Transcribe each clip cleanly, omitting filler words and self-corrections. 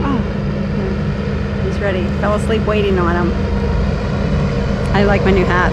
Oh, he's ready. Fell asleep waiting on him. I like my new hat.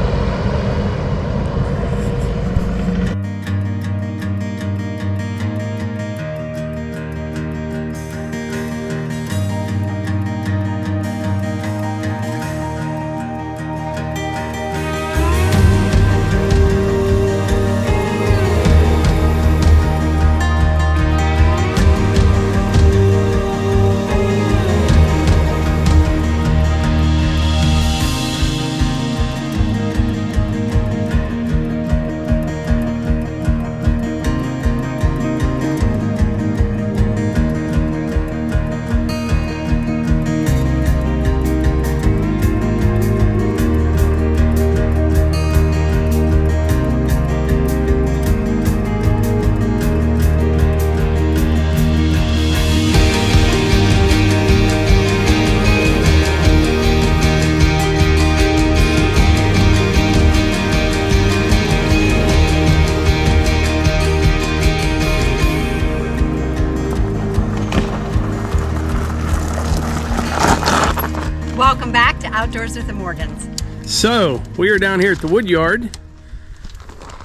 Welcome back to Outdoors with the Morgans. So we are down here at the wood yard,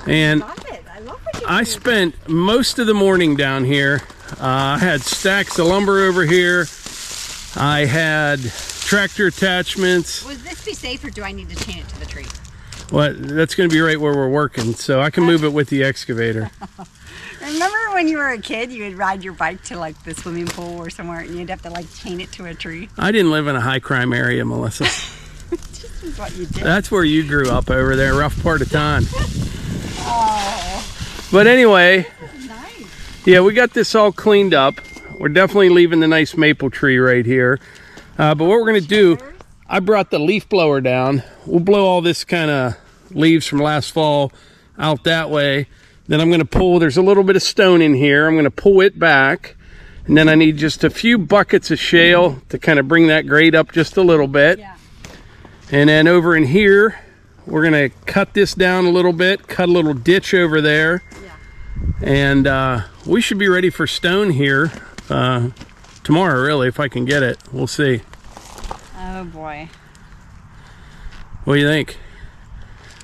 and I spent most of the morning down here. I had stacks of lumber over here. I had tractor attachments. Would this be safe, or do I need to chain it to the tree? Well, that's going to be right where we're working, so I can move it with the excavator. Remember when you were a kid, you would ride your bike to like the swimming pool or somewhere, and you'd have to like chain it to a tree? I didn't live in a high crime area, Melissa. This is what you did. That's where you grew up, over there, rough part of town. Oh. But anyway, Nice. yeah, we got this all cleaned up. We're definitely leaving the nice maple tree right here. But what we're going to do, I brought the leaf blower down. We'll blow all this kind of leaves from last fall out that way. Then I'm going to pull, there's a little bit of stone in here. I'm going to pull it back. And then I need just a few buckets of shale to kind of bring that grade up just a little bit. Yeah. And then over in here, we're going to cut this down a little bit, cut a little ditch over there. Yeah. And we should be ready for stone here tomorrow, really, if I can get it. We'll see. Oh boy. What do you think?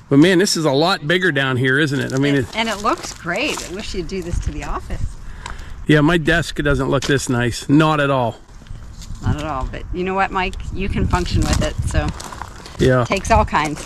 But man, this is a lot bigger down here, isn't it? I mean, and it looks great. I wish you'd do this to the office. yeah, my desk doesn't look this nice. Not at all. Not at all, but you know what, Mike? You can function with it, so Yeah. it takes all kinds.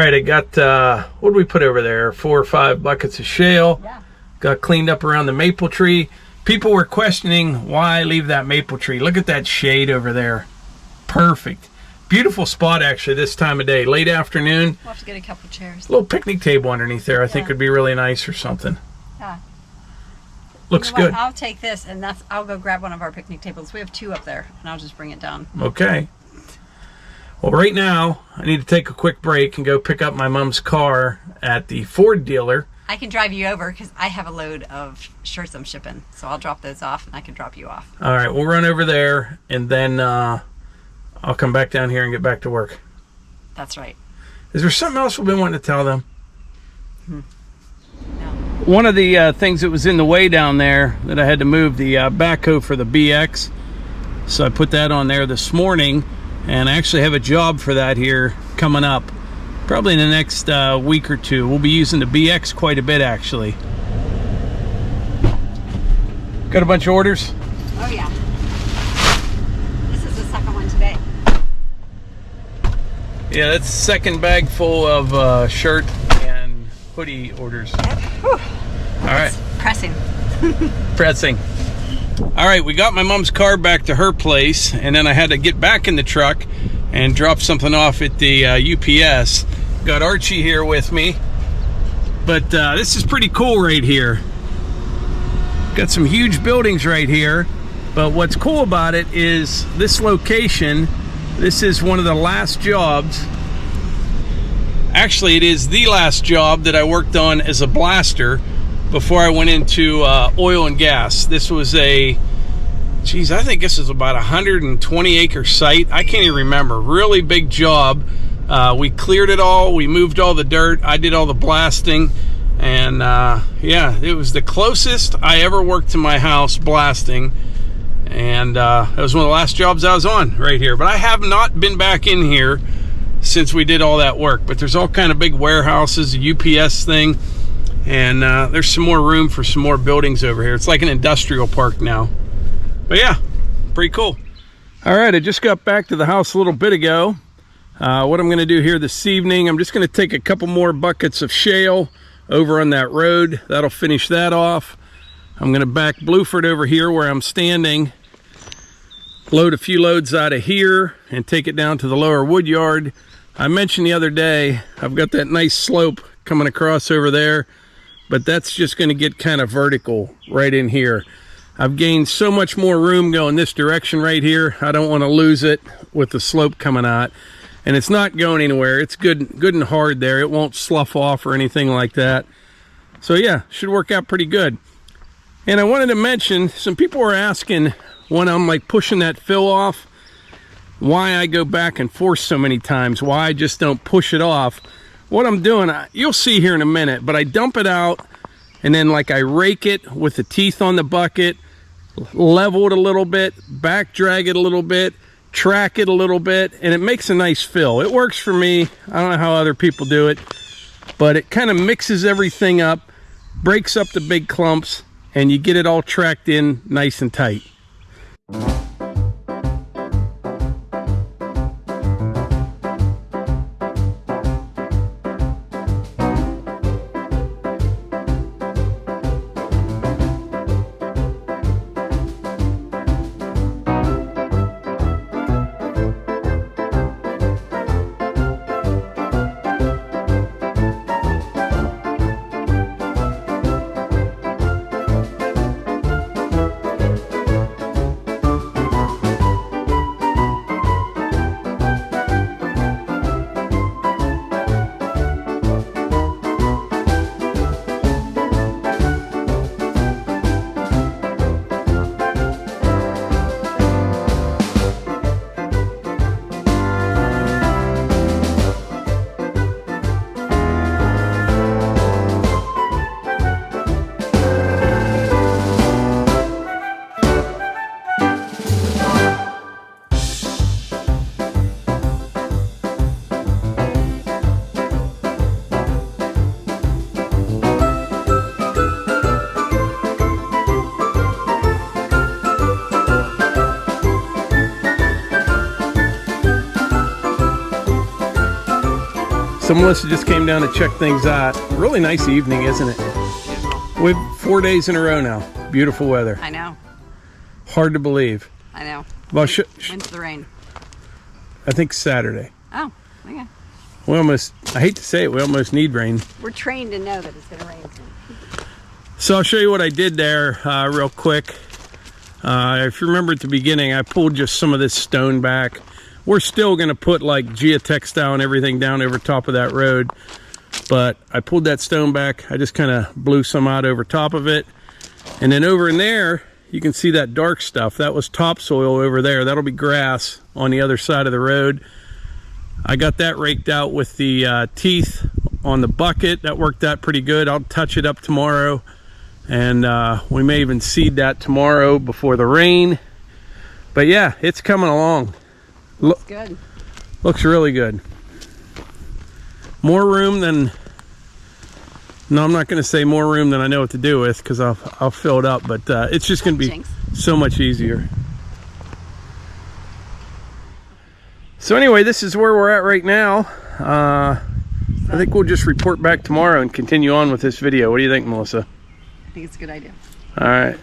right, I got, what did we put over there? 4 or 5 buckets of shale. Yeah. Got cleaned up around the maple tree. People were questioning why leave that maple tree. Look at that shade over there. Perfect. Beautiful spot, actually, this time of day. Late afternoon. We'll have to get a couple chairs. A little picnic table underneath there I think would be really nice or something. Yeah. Looks You know what? good. I'll take this, and I'll go grab one of our picnic tables. We have 2 up there, and I'll just bring it down. Okay. Well, right now, I need to take a quick break and go pick up my mom's car at the Ford dealer. I can drive you over because I have a load of shirts I'm shipping, so I'll drop those off, and I can drop you off. All right, we'll run over there, and then I'll come back down here and get back to work. That's right. Is there something else we've been wanting to tell them? No. One of the things that was in the way down there that I had to move, the backhoe for the BX. So I put that on there this morning, and I actually have a job for that here coming up. Probably in the next week or 2. We'll be using the BX quite a bit, actually. Got a bunch of orders? Oh, yeah. This is the second one today. Yeah, that's the second bag full of shirt and hoodie orders. Whew. All right. Pressing. Pressing. All right, we got my mom's car back to her place, and then I had to get back in the truck and drop something off at the UPS. Got Archie here with me, but this is pretty cool right here. Got some huge buildings right here, but what's cool about it is this location. This is one of the last jobs. Actually, it is the last job that I worked on as a blaster before I went into oil and gas. This was a, geez, I think this is about a 120-acre site. I can't even remember. Really big job. We cleared it all. We moved all the dirt. I did all the blasting. And yeah, it was the closest I ever worked to my house blasting. And that was one of the last jobs I was on right here. But I have not been back in here since we did all that work. But there's all kind of big warehouses, a UPS thing. And there's some more room for some more buildings over here. It's like an industrial park now. But yeah, pretty cool. All right, I just got back to the house a little bit ago. What I'm going to do here this evening, I'm just going to take a couple more buckets of shale over on that road. That'll finish that off. I'm going to back Blueford over here where I'm standing, load a few loads out of here, and take it down to the lower wood yard. I mentioned the other day, I've got that nice slope coming across over there, but that's just going to get kind of vertical right in here. I've gained so much more room going this direction right here. I don't want to lose it with the slope coming out. And it's not going anywhere. It's good and hard there. It won't slough off or anything like that. So yeah, should work out pretty good. And I wanted to mention, some people were asking when I'm like pushing that fill off, why I go back and forth so many times, why I just don't push it off. What I'm doing, you'll see here in a minute, but I dump it out and then like I rake it with the teeth on the bucket, level it a little bit, back drag it a little bit, track it a little bit, and it makes a nice fill. It works for me. I don't know how other people do it, but it kind of mixes everything up, breaks up the big clumps, and you get it all tracked in nice and tight. So Melissa just came down to check things out. Really nice evening, isn't it? We've 4 days in a row now. Beautiful weather. I know. Hard to believe. I know. Well, When's the rain? I think Saturday. Oh, okay. We almost, I hate to say it, we almost need rain. We're trained to know that it's going to rain soon. So I'll show you what I did there real quick. If you remember at the beginning, I pulled just some of this stone back. We're still going to put like geotextile and everything down over top of that road. But I pulled that stone back. I just kind of blew some out over top of it. And then over in there, you can see that dark stuff. That was topsoil over there. That'll be grass on the other side of the road. I got that raked out with the teeth on the bucket. That worked out pretty good. I'll touch it up tomorrow. And we may even seed that tomorrow before the rain. But yeah, it's coming along. Looks good. Looks really good. More room than, no, I'm not going to say more room than I know what to do with, because I'll fill it up, but it's just going to be so much easier. So anyway, this is where we're at right now. I think we'll just report back tomorrow and continue on with this video. What do you think, Melissa? I think it's a good idea. All right.